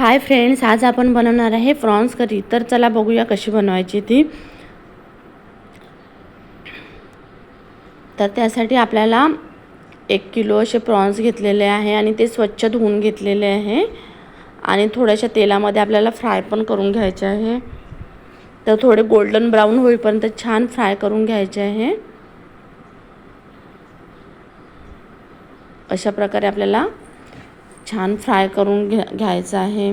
Hi friends, आज आपण बनवणार आहे प्रॉन्स करी। तर चला बघूया कशी बनवायची ती। तर त्यासाठी आपल्याला 1 किलो असे प्रॉन्स घेतलेले आहे आणि ते स्वच्छ धुवून घेतलेले आहे आणि थोड्याशा तेलामध्ये आपल्याला फ्राय पण करून घ्यायचे आहे। तर थोडे गोल्डन ब्राउन होईपर्यंत छान फ्राय करून घ्यायचे आहे। अशा प्रकारे आपल्याला छान फ्राय करून घ्यायचं आहे।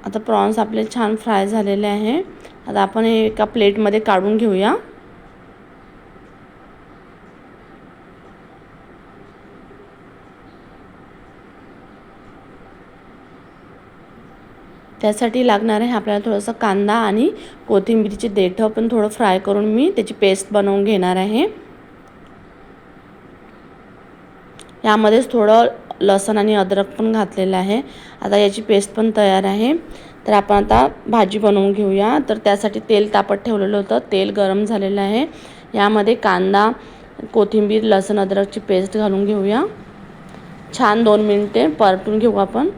आता प्रॉन्स आपले छान फ्राय झालेले आहे। आता आपण हे एका प्लेटमध्ये काढून घेऊया। त्यासाठी लागणार आहे आपल्याला थोडासा कांदा आणि कोथिंबीरचे देठं पण थोडं फ्राय करून मी त्याची पेस्ट बनवून घेणार आहे। यामध्येच थोडं लसूण आणि अद्रक पण घातलेलं आहे। आता याची पेस्ट पण तयार आहे। तर आपण आता भाजी बनवून घेऊया। तर त्यासाठी तेल तापत ठेवलेलं होतं, तेल गरम झालेलं आहे। यामध्ये कांदा, कोथिंबीर, लसूण अद्रकची पेस्ट घालून घेऊया। छान 2 मिनिटे परतून घेऊ आपण।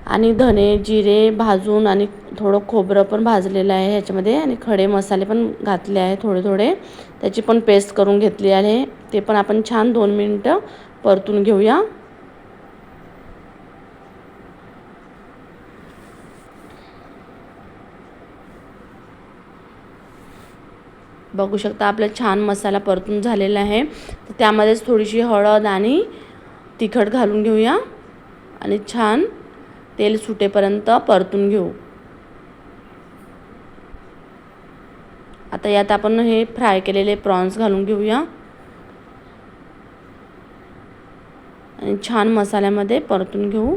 आणि धने जिरे भाजून आणि थोडं खोबरं पण भाजलेलं आहे ह्याच्यामध्ये आणि खडे मसाले पण घातले आहे थोडे त्याची पण पेस्ट करून घेतली आहे। ते पण आपण छान 2 मिनिटं परतून घेऊया। बघू शकता आपला छान मसाला परतून झालेला आहे। तर त्यामध्येच थोडीशी हळद आणि तिखट घालून घेऊया आणि छान तेल सुटेपर्यंत परतून घेऊ। आता यात आपण हे फ्राय केलेले प्रॉन्स घालून घेऊया आणि छान मसाल्यामध्ये परतून घेऊ।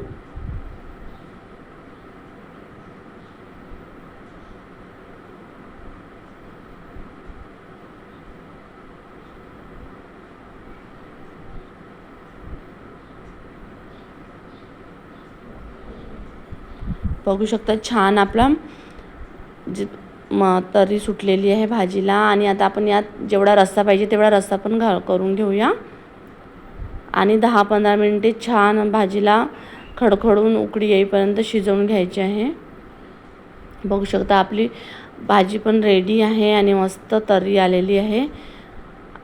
बघू शकता छान आपला तरी सुटलेली आहे भाजीला। आणि आता आपण यात जेवढा रस्सा पाहिजे तेवढा रस्सा पण करून घेऊया आणि 10-15 मिनिटे छान भाजीला खडखडून उकळी येईपर्यंत शिजवून घ्यायची आहे। बघू शकता आपली भाजी पण रेडी आहे आणि मस्त तर्री आलेली आहे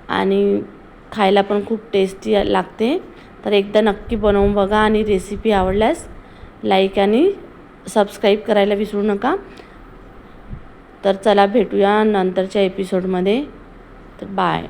आणि खायला पण खूप टेस्टी लागते। तर एकदा नक्की बनवून बघा आणि रेसिपी आवडल्यास लाईक आणि सबस्क्राईब करायला विसरू नका। तर चला भेटूया नंतरच्या एपिसोडमध्ये। तर बाय।